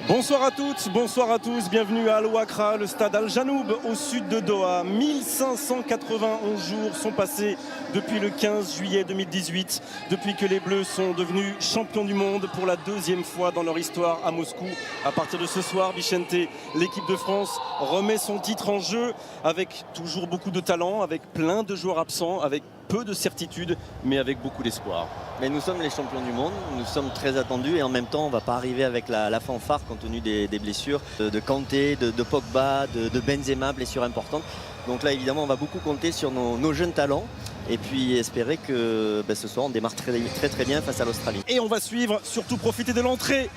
Bonsoir à toutes, bonsoir à tous, bienvenue à Al-Wakra, le stade Al-Janoub au sud de Doha. 1591 jours sont passés depuis le 15 juillet 2018, depuis que les Bleus sont devenus champions du monde pour la deuxième fois dans leur histoire à Moscou. À partir de ce soir, Vicente, l'équipe de France remet son titre en jeu avec toujours beaucoup de talent, avec plein de joueurs absents, avec peu de certitude, mais avec beaucoup d'espoir. Mais nous sommes les champions du monde, nous sommes très attendus et en même temps on ne va pas arriver avec la fanfare compte tenu des blessures de Kanté, de Pogba, de Benzema, blessures importantes. Donc là évidemment on va beaucoup compter sur nos jeunes talents et puis espérer que ce soir on démarre très bien face à l'Australie. Et on va suivre, surtout profiter de l'entrée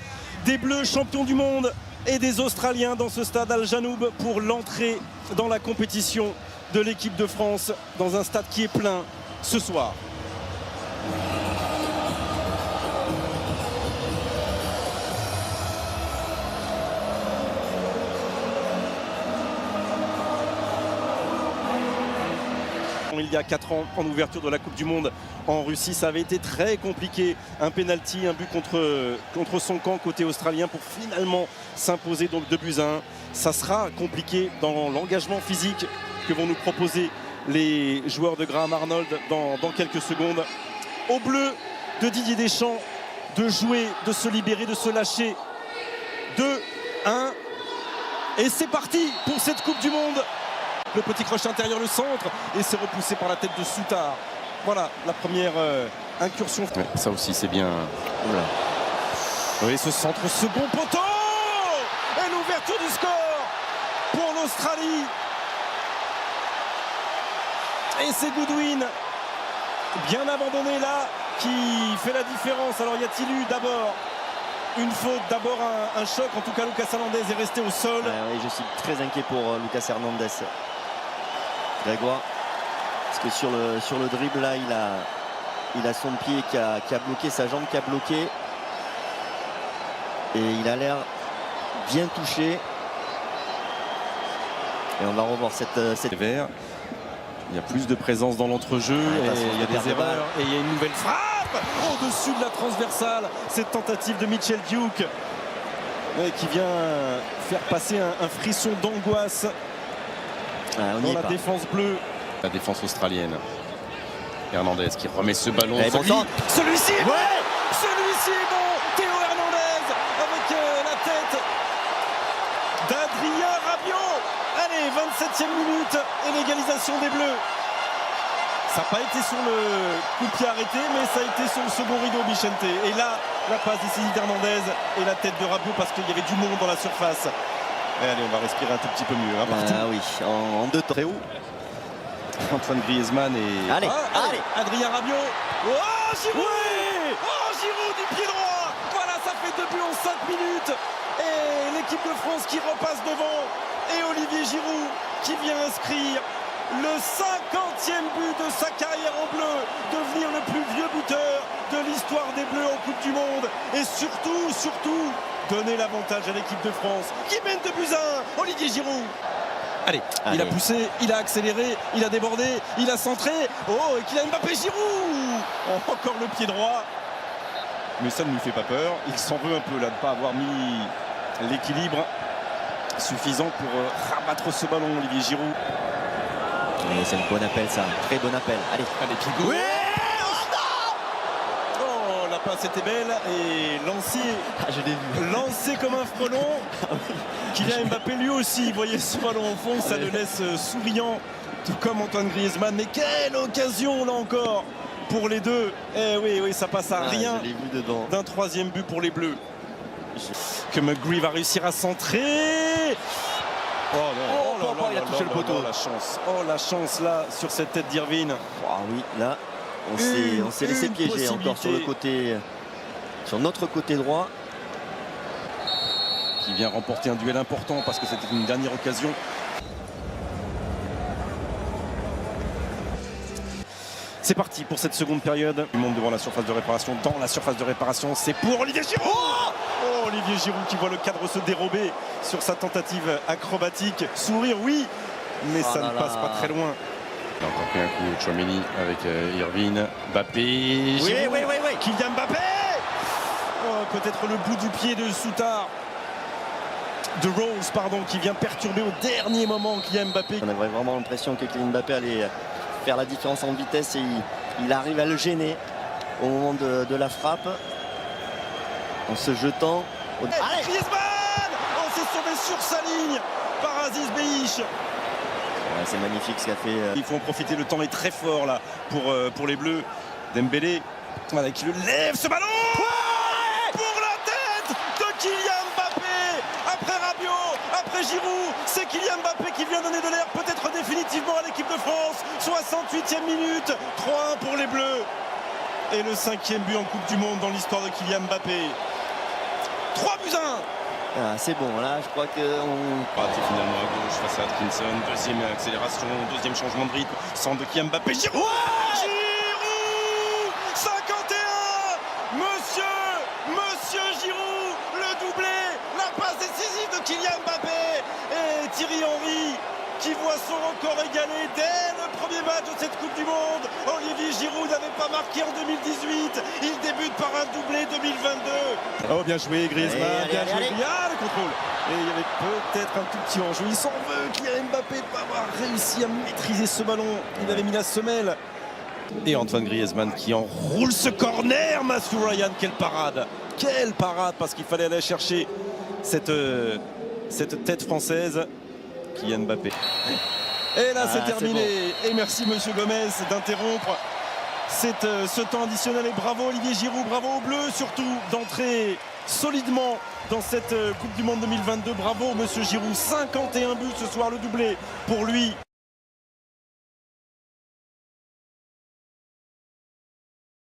des Bleus champions du monde et des Australiens dans ce stade Al-Janoub pour l'entrée dans la compétition de l'équipe de France dans un stade qui est plein ce soir. Il y a 4 ans, en ouverture de la Coupe du Monde en Russie, ça avait été très compliqué. Un penalty, un but contre son camp côté australien pour finalement s'imposer donc 2-1. Ça sera compliqué dans l'engagement physique que vont nous proposer les joueurs de Graham Arnold dans quelques secondes. Au bleu de Didier Deschamps, de jouer, de se libérer, de se lâcher. 2-1. Et c'est parti pour cette Coupe du Monde. Le petit crochet intérieur, le centre, et c'est repoussé par la tête de Souttar. Voilà la première incursion. Ouais, ça aussi c'est bien. Voilà. Oui, ce centre, second poteau. Et l'ouverture du score pour l'Australie. Et c'est Goodwin, bien abandonné là, qui fait la différence. Alors y a-t-il eu d'abord une faute, d'abord un choc? En tout cas, Lucas Hernandez est resté au sol. Oui, je suis très inquiet pour Lucas Hernandez. Grégoire, parce que sur le dribble là, il a son pied qui a bloqué, sa jambe qui a bloqué. Et il a l'air bien touché. Et on va revoir cette... Vert. Il y a plus de présence dans l'entrejeu, il y a des erreurs et il y a une nouvelle frappe au-dessus de la transversale. Cette tentative de Mitchell Duke qui vient faire passer un frisson d'angoisse dans la défense bleue. La défense australienne. Hernandez qui remet ce ballon. Celui-ci est bon. Celui-ci est bon. Théo Hernandez avec la tête d'Adrien Rabiot. Allez, 27e minute et l'égalisation des Bleus. Ça n'a pas été sur le coup de pied arrêté, mais ça a été sur le second rideau, Vicente. Et là, la passe décisive d'Hernandez et la tête de Rabiot parce qu'il y avait du monde dans la surface. Et allez, on va respirer un tout petit peu mieux. Hein, ah oui, en deux temps. Très haut. Antoine Griezmann et... Allez. Adrien Rabiot. Oh, Giroud. Oui. Oh, Giroud du pied droit. Voilà, ça fait 2 buts en 5 minutes. Et l'équipe de France qui repasse devant. Et Olivier Giroud qui vient inscrire le 50e but de sa carrière en bleu, devenir le plus vieux buteur de l'histoire des Bleus en Coupe du Monde et surtout donner l'avantage à l'équipe de France qui mène 2-1. Olivier Giroud. Allez, il a poussé, il a accéléré, il a débordé, il a centré. Oh, et Kylian Mbappé, Giroud. Encore le pied droit. Mais ça ne lui fait pas peur. Il s'en veut un peu là de ne pas avoir mis l'équilibre suffisant pour rabattre ce ballon, Olivier Giroud. C'est un bon appel, ça, un très bon appel. Allez, Pigo. Oui. Oh, la passe était belle et lancé. Je l'ai vu. Lancé comme un frelon. Kylian Mbappé lui aussi, vous voyez ce ballon au fond, ça le laisse souriant, tout comme Antoine Griezmann. Mais quelle occasion là encore pour les deux. Eh oui, ça passe à rien d'un 3e but pour les Bleus. Que McGree va réussir à centrer. Oh non, il a touché le poteau. La chance là sur cette tête d'Irvine. Ah oui, là, on s'est laissé piéger encore sur notre côté droit. Qui vient remporter un duel important parce que c'était une dernière occasion. C'est parti pour cette seconde période. Il monte devant la surface de réparation. Dans la surface de réparation, c'est pour Olivier Giroud. Oh, Olivier Giroud qui voit le cadre se dérober sur sa tentative acrobatique. Sourire, oui, mais ça ne passe pas très loin. Il a encore pris un coup, Tchouaméni avec Irvine, Mbappé, oui. Kylian Mbappé. Oh, peut-être le bout du pied de Souttar. de Rose, pardon, qui vient perturber au dernier moment Kylian Mbappé. On avait vraiment l'impression que Kylian Mbappé allait faire la différence en vitesse et il arrive à le gêner au moment de la frappe en se jetant. Allez, Griezmann, oh, s'est sauvé sur sa ligne par Aziz Beich. Ouais, c'est magnifique ce qu'a fait. Il faut en profiter, le temps est très fort là pour les Bleus. Dembélé, voilà, qui le lève ce ballon. Ouais, pour la tête de Kylian Mbappé. Après Rabiot, après Giroud, c'est Kylian Mbappé qui vient donner de l'air peut-être définitivement à l'équipe de France. 68e minute, 3-1 pour les Bleus. Et le 5e but en Coupe du Monde dans l'histoire de Kylian Mbappé. 3-1. Ah, c'est bon, là je crois qu'on... Raté finalement à gauche face à Atkinson. Deuxième accélération, deuxième changement de rythme. Centre de Kylian Mbappé. Giroud, ouais, Giroud 51. Monsieur Giroud, le doublé, la passe décisive de Kylian Mbappé. Et Thierry Henry qui voit son record égalé dès le premier match de cette Coupe du Monde. Olivier Giroud n'avait pas marqué en 2018. Il débute par un doublé 2022. Oh, bien joué Griezmann, bien joué. Ah, le contrôle. Et il y avait peut-être un tout petit enjeu. Il s'en veut, Kylian Mbappé, de pas avoir réussi à maîtriser ce ballon. Il avait mis la semelle. Et Antoine Griezmann qui enroule ce corner. Matthew Ryan, quelle parade. Quelle parade, parce qu'il fallait aller chercher cette tête française. Kylian Mbappé. Et là c'est terminé. Bon. Et merci monsieur Gomez d'interrompre ce temps additionnel. Et bravo Olivier Giroud, bravo aux Bleus surtout d'entrer solidement dans cette Coupe du Monde 2022. Bravo monsieur Giroud, 51 buts ce soir, le doublé pour lui.